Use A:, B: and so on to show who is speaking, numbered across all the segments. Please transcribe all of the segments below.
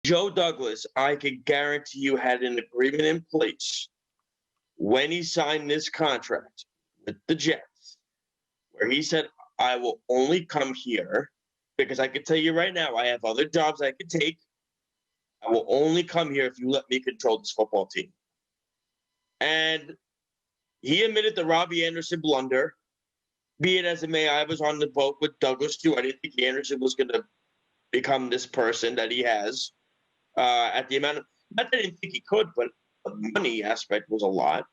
A: Joe Douglas, I can guarantee you, had an agreement in place when he signed this contract with the Jets, where he said, I will only come here because I can tell you right now, I have other jobs I could take. I will only come here if you let me control this football team. And he admitted the Robbie Anderson blunder. Be it as it may, I was on the boat with Douglas too. I didn't think Anderson was going to become this person that he has at the amount of, not that I didn't think he could, but the money aspect was a lot.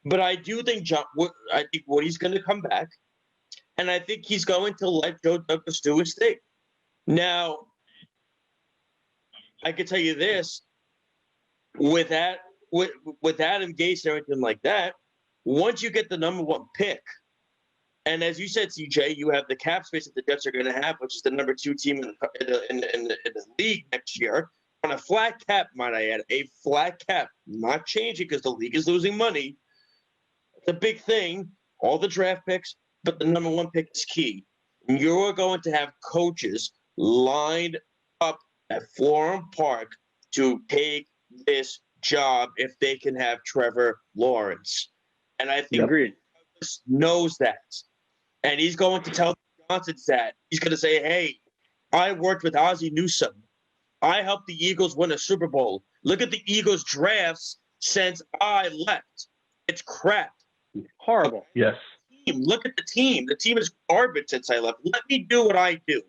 A: But I do think I think Woody's going to come back, and I think he's going to let Joe Douglas do his thing. Now, I can tell you this: with Adam Gase and everything like that, once you get the number one pick, and as you said, CJ, you have the cap space that the Jets are going to have, which is the number 2 team in the league next year, on a flat cap, might I add, a flat cap, not changing because the league is losing money. The big thing, all the draft picks, but the number 1 pick is key. And you're going to have coaches lined up at Florham Park to take this job if they can have Trevor Lawrence. And I think Douglas knows that. And he's going to tell the Johnsons that. He's going to say, hey, I worked with Ozzie Newsome. I helped the Eagles win a Super Bowl. Look at the Eagles drafts since I left. It's crap.
B: Horrible.
C: Yes.
A: Look at the team. The team is garbage since I left. Let me do what I do.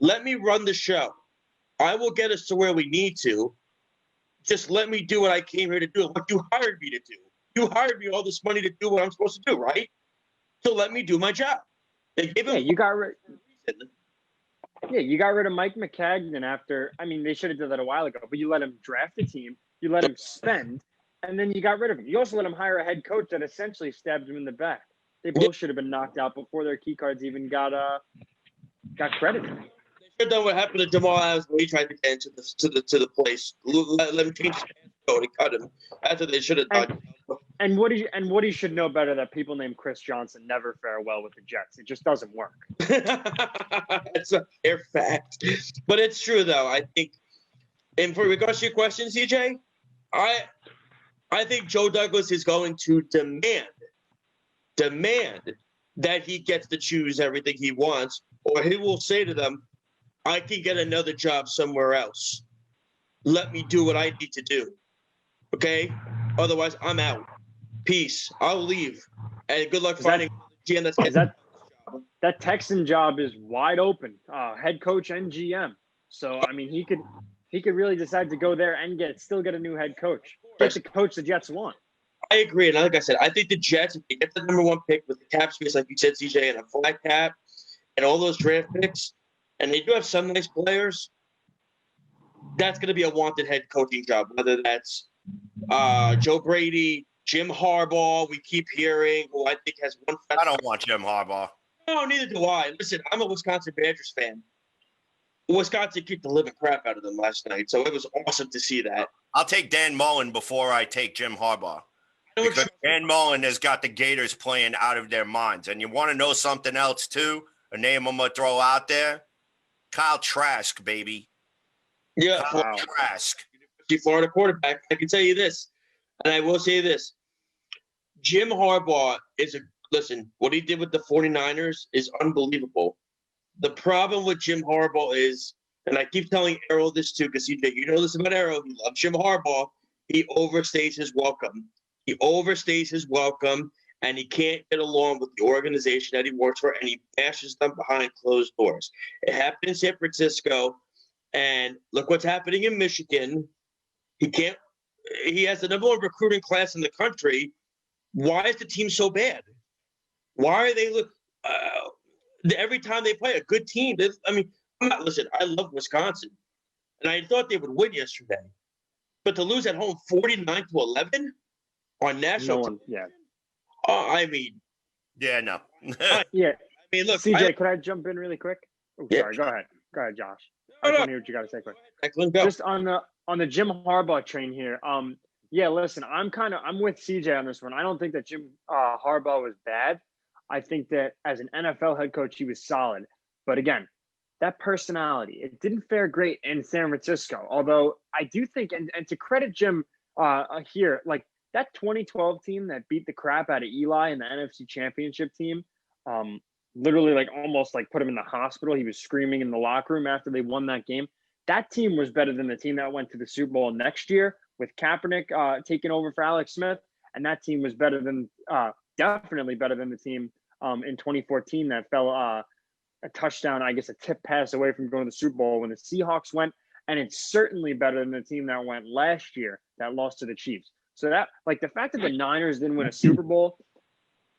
A: Let me run the show. I will get us to where we need to. Just let me do what I came here to do, what you hired me to do. You hired me all this money to do what I'm supposed to do, right? So let me do my job. They gave him
B: you got rid of Mike McCagnon after. I mean, they should have done that a while ago, but you let him draft a team, you let him spend, and then you got rid of him. You also let him hire a head coach that essentially stabbed him in the back. They both should have been knocked out before their key cards even got credited.
A: They should have done what happened to Jamal Adams when he tried to get into the place. Let him change his code and cut him. That's what they should have done.
B: And Woody should know better that people named Chris Johnson never fare well with the Jets. It just doesn't work.
A: That's a fair fact. But it's true, though. I think, and for regards to your question, CJ, I think Joe Douglas is going to demand that he gets to choose everything he wants, or he will say to them, I can get another job somewhere else. Let me do what I need to do. Okay? Otherwise, I'm out. Peace. I'll leave. And good luck finding a GM
B: that Texan job is wide open. Head coach and GM. So I mean, he could really decide to go there and still get a new head coach. Get the coach the Jets want.
A: I agree. And like I said, I think the Jets, if they get the number 1 pick with the cap space, like you said, CJ, and a flat cap and all those draft picks, and they do have some nice players, that's going to be a wanted head coaching job, whether that's Joe Brady, Jim Harbaugh, we keep hearing, who I think has one.
D: I don't want Jim Harbaugh.
A: No, neither do I. Listen, I'm a Wisconsin Badgers fan. Wisconsin kicked the living crap out of them last night, so it was awesome to see that.
D: I'll take Dan Mullen before I take Jim Harbaugh. Because Dan Mullen has got the Gators playing out of their minds. And you want to know something else, too? A name I'm going to throw out there? Kyle Trask, baby.
A: Yeah.
D: Kyle Trask.
A: Florida quarterback. I can tell you this, and I will say this. Jim Harbaugh listen, what he did with the 49ers is unbelievable. The problem with Jim Harbaugh is, and I keep telling Errol this too, because you know this about Errol, he loves Jim Harbaugh. He overstays his welcome. And he can't get along with the organization that he works for, and he bashes them behind closed doors. It happened in San Francisco, and look what's happening in Michigan. He has the number 1 recruiting class in the country. Why is the team so bad? Why are they every time they play a good team? Listen, I love Wisconsin, and I thought they would win yesterday. But to lose at home 49-11 on national
B: television? Yeah.
D: No.
B: Yeah.
A: I mean, look.
B: CJ, could I jump in really quick? Oh,
A: Yeah.
B: Sorry. Go ahead, Josh. I want to hear what you got to say quick. Just on the Jim Harbaugh train here. Yeah, listen, I'm with CJ on this one. I don't think that Jim Harbaugh was bad. I think that as an NFL head coach, he was solid. But again, that personality, it didn't fare great in San Francisco. Although I do think, and to credit Jim here, like that 2012 team that beat the crap out of Eli in the NFC Championship team, literally like almost like put him in the hospital. He was screaming in the locker room after they won that game. That team was better than the team that went to the Super Bowl next year with Kaepernick taking over for Alex Smith. And that team was better than, definitely better than the team in 2014 that fell a touchdown, I guess a tip pass away from going to the Super Bowl when the Seahawks went. And it's certainly better than the team that went last year that lost to the Chiefs. So that, like the fact that the Niners didn't win a Super Bowl,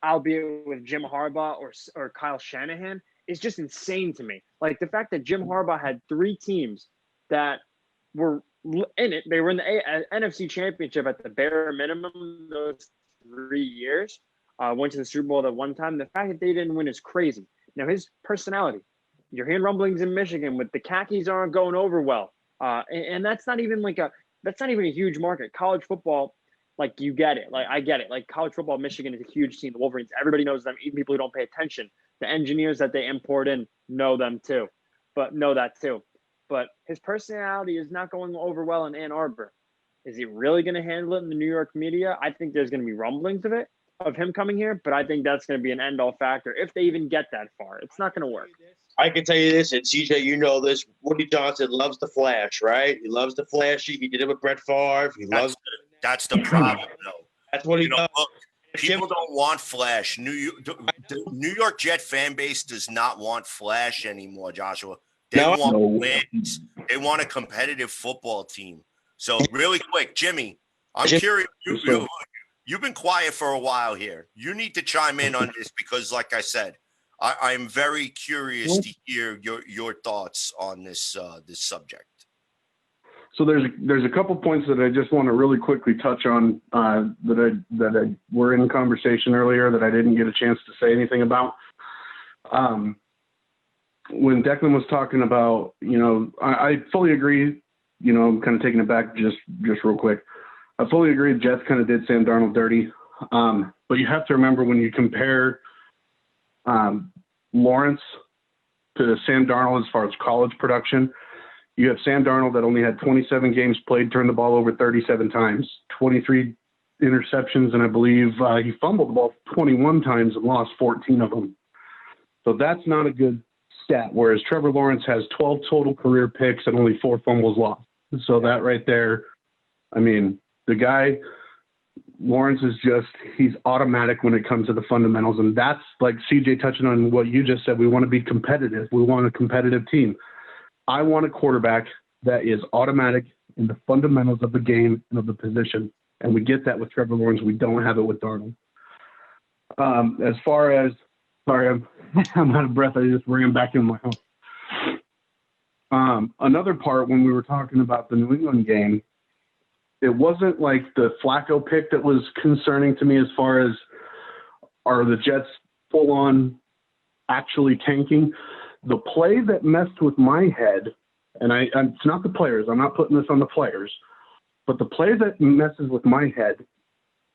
B: albeit with Jim Harbaugh or Kyle Shanahan, is just insane to me. Like the fact that Jim Harbaugh had 3 teams that were in it. They were in the NFC Championship at the bare minimum those 3 years. Went to the Super Bowl that one time. The fact that they didn't win is crazy. Now his personality, you're hearing rumblings in Michigan with the khakis aren't going over well, and that's not even a huge market. College football, like you get it. Like I get it. Like college football, Michigan is a huge team. The Wolverines, everybody knows them. Even people who don't pay attention, the engineers that they import in know them too, but know that too. But his personality is not going over well in Ann Arbor. Is he really going to handle it in the New York media? I think there's going to be rumblings of him coming here, but I think that's going to be an end-all factor if they even get that far. It's not going to work.
A: I can tell you this, and CJ, you know this. Woody Johnson loves the flash, right? He loves the flashy. He did it with Brett Favre.
D: That's the problem, though.
A: That's what he does.
D: Look, people don't want flash. The New York Jet fan base does not want flash anymore, Joshua. They want wins. They want a competitive football team. So really quick, Jimmy, I'm curious. You've been quiet for a while here. You need to chime in on this because, like I said, I'm very curious to hear your thoughts on this this subject.
C: So there's a couple points that I just want to really quickly touch on that were in conversation earlier that I didn't get a chance to say anything about. When Declan was talking about, I fully agree. I'm kind of taking it back just real quick. I fully agree. Jets kind of did Sam Darnold dirty, but you have to remember when you compare Lawrence to Sam Darnold as far as college production, you have Sam Darnold that only had 27 games played, turned the ball over 37 times, 23 interceptions, and I believe he fumbled the ball 21 times and lost 14 of them. So that's not a good stat, whereas Trevor Lawrence has 12 total career picks and only 4 fumbles lost. So that right there, I mean, the guy, Lawrence is he's automatic when it comes to the fundamentals. And that's like CJ touching on what you just said. We want to be competitive. We want a competitive team. I want a quarterback that is automatic in the fundamentals of the game and of the position. And we get that with Trevor Lawrence. We don't have it with Darnold. As far as, sorry, I'm out of breath. I just ran back in my house. Another part when we were talking about the New England game, it wasn't like the Flacco pick that was concerning to me as far as are the Jets full on actually tanking. The play that messed with my head, and it's not the players. I'm not putting this on the players, but the play that messes with my head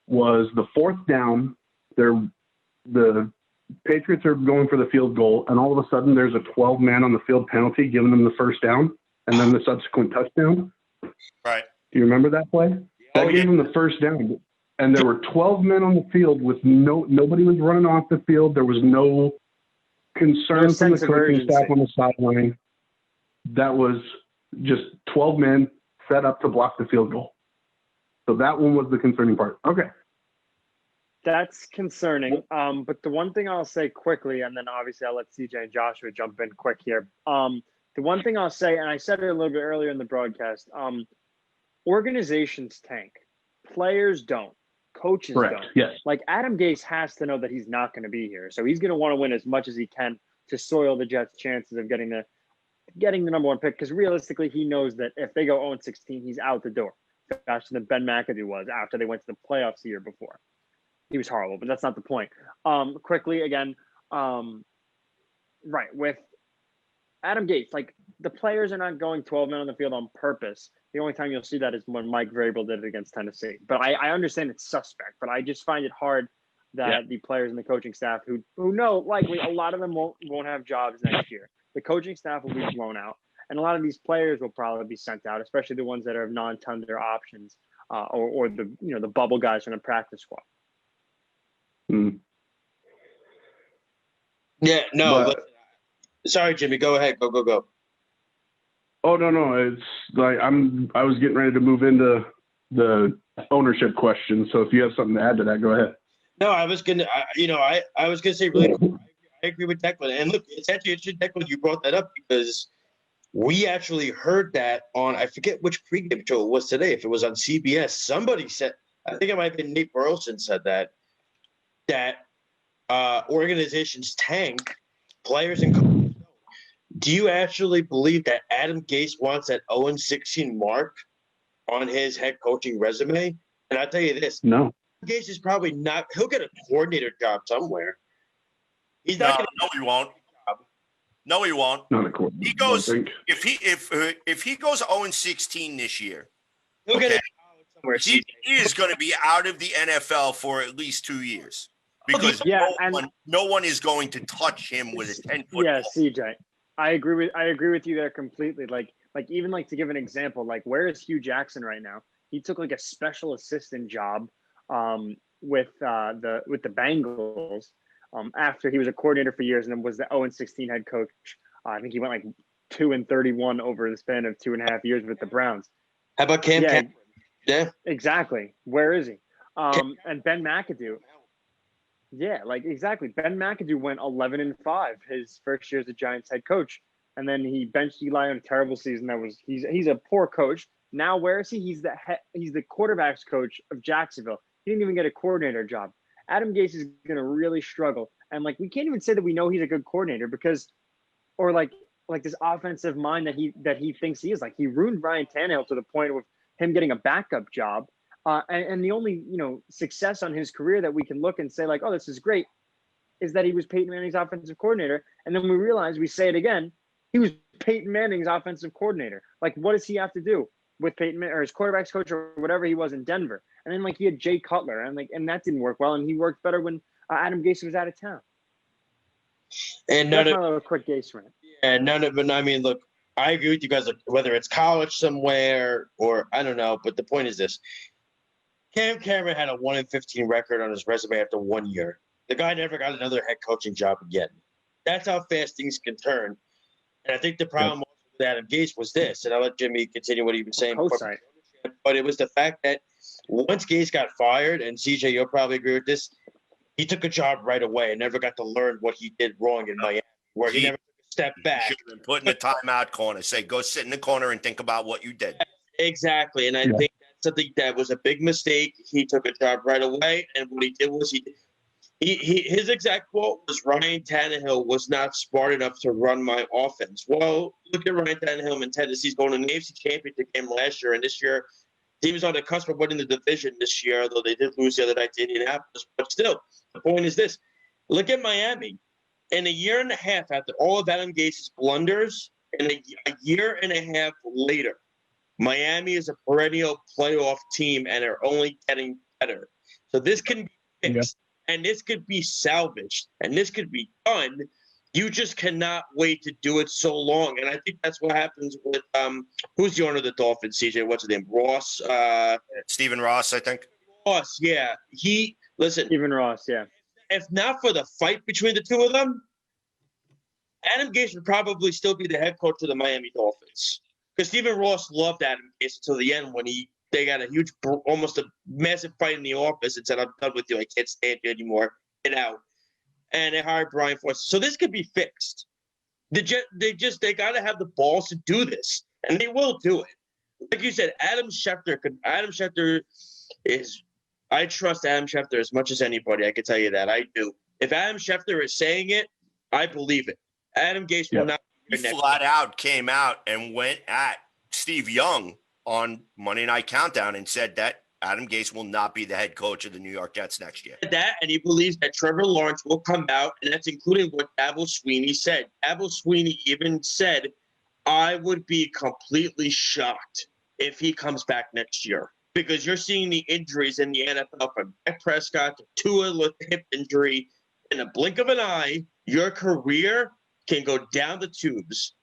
C: was the 4th down. The Patriots are going for the field goal, and all of a sudden there's a 12-man on the field penalty giving them the first down and then the subsequent touchdown.
D: Right.
C: Do you remember that play? That gave them the first down. And there were 12 men on the field with nobody was running off the field. There was no concern from the coaching staff on the sideline. That was just 12 men set up to block the field goal. So that one was the concerning part. Okay.
B: That's concerning. But the one thing I'll say quickly, and then obviously I'll let CJ and Joshua jump in quick here. The one thing I'll say, and I said it a little bit earlier in the broadcast, organizations tank. Players don't. Coaches don't.
C: Yes.
B: Like Adam Gase has to know that he's not going to be here. So he's going to want to win as much as he can to soil the Jets' chances of getting the number 1 pick. Because realistically, he knows that if they go 0-16, he's out the door faster than Ben McAdoo was after they went to the playoffs the year before. He was horrible, but that's not the point. Quickly again, right, with Adam Gase, like the players are not going 12 men on the field on purpose. The only time you'll see that is when Mike Vrabel did it against Tennessee. But I understand it's suspect, but I just find it hard that the players and the coaching staff who know likely a lot of them won't have jobs next year. The coaching staff will be blown out, and a lot of these players will probably be sent out, especially the ones that are non-tender options, or the the bubble guys from the practice squad.
C: Mm.
A: Yeah, no.
C: But,
A: sorry, Jimmy. Go ahead. Go.
C: oh no, it's like I was getting ready to move into the ownership question. So if you have something to add to that, go ahead.
A: No, I was gonna. I was gonna say really quick. I agree with Declan. And look, it's actually interesting, Declan, you brought that up because we actually heard that on, I forget which pregame show it was today. If it was on CBS, somebody said, I think it might have been Nate Burleson said that organizations tank players and coaches. Do you actually believe that Adam Gase wants that 0-16 mark on his head coaching resume? And I'll tell you this.
C: No.
A: Gase is probably not. He'll get a coordinator job somewhere. He's not.
D: No, he won't. No, he won't.
C: Not a coordinator.
D: He goes if he goes 0-16 this year,
A: He'll get a job somewhere.
D: he is going to be out of the NFL for at least 2 years because no one is going to touch him with a 10-foot.
B: Yeah, CJ, I agree with you there completely. Like even to give an example, where is Hugh Jackson right now? He took a special assistant job with the Bengals after he was a coordinator for years and then was the 0-16 head coach. I think he went 2-31 over the span of 2.5 years with the Browns.
A: How about Cam?
B: Yeah,
A: Yeah,
B: exactly. Where is he? And Ben McAdoo. Yeah, exactly. Ben McAdoo went 11-5 his first year as a Giants head coach, and then he benched Eli on a terrible season. He's a poor coach. Now where is he? He's the quarterback's coach of Jacksonville. He didn't even get a coordinator job. Adam Gase is going to really struggle, and we can't even say that we know he's a good coordinator because, or this offensive mind that he thinks he is. He ruined Ryan Tannehill to the point of him getting a backup job, and the only success on his career that we can look and say oh, this is great, is that he was Peyton Manning's offensive coordinator, and then we realize we say it again, he was Peyton Manning's offensive coordinator. What does he have to do with Peyton Manning or his quarterback's coach or whatever he was in Denver? And then he had Jay Cutler and that didn't work well. And he worked better when Adam Gase was out of town.
A: And
B: that's my little quick Gase rant.
A: And none of it. I mean, look, I agree with you guys. Whether it's college somewhere or I don't know, but the point is this: Cam Cameron had a 1-15 record on his resume after 1 year. The guy never got another head coaching job again. That's how fast things can turn. And I think the problem with Adam Gase was this, and I'll let Jimmy continue what he was saying. But it was the fact that once Gase got fired, and CJ, you'll probably agree with this, he took a job right away and never got to learn what he did wrong in Miami, where he never took a step back.
D: Should have been put in the timeout corner. Say, go sit in the corner and think about what you did.
A: Exactly. And I think that's something that was a big mistake. He took a job right away, and what he did was his exact quote was, Ryan Tannehill was not smart enough to run my offense. Well, look at Ryan Tannehill in Tennessee's going to the AFC Championship game last year, and this year he was on the cusp of winning the division this year, although they did lose the other night to Indianapolis. But still, the point is this. Look at Miami. In a year and a half after all of Adam Gase's blunders, and a year and a half later, Miami is a perennial playoff team, and they're only getting better. So this can be fixed. And this could be salvaged, and this could be done. You just cannot wait to do it so long. And I think that's what happens with who's the owner of the Dolphins, CJ? What's his name? Ross?
D: Stephen Ross, I think.
A: Ross, yeah.
B: Stephen Ross, yeah.
A: If not for the fight between the two of them, Adam Gase would probably still be the head coach of the Miami Dolphins. Because Stephen Ross loved Adam Gase until the end when they got a huge, almost a massive fight in the office and said, I'm done with you. I can't stand you anymore. Get out. And they hired Brian Flores. So this could be fixed. They got to have the balls to do this. And they will do it. Like you said, Adam Schefter I trust Adam Schefter as much as anybody. I can tell you that. I do. If Adam Schefter is saying it, I believe it. Adam Gase will not.
D: He flat out came out and went at Steve Young on Monday Night Countdown and said that Adam Gase will not be the head coach of the New York Jets next year.
A: That, and he believes that Trevor Lawrence will come out, and that's including what Dabo Swinney said. Dabo Swinney even said, I would be completely shocked if he comes back next year because you're seeing the injuries in the NFL from Prescott to Tua with hip injury in a blink of an eye. Your career can go down the tubes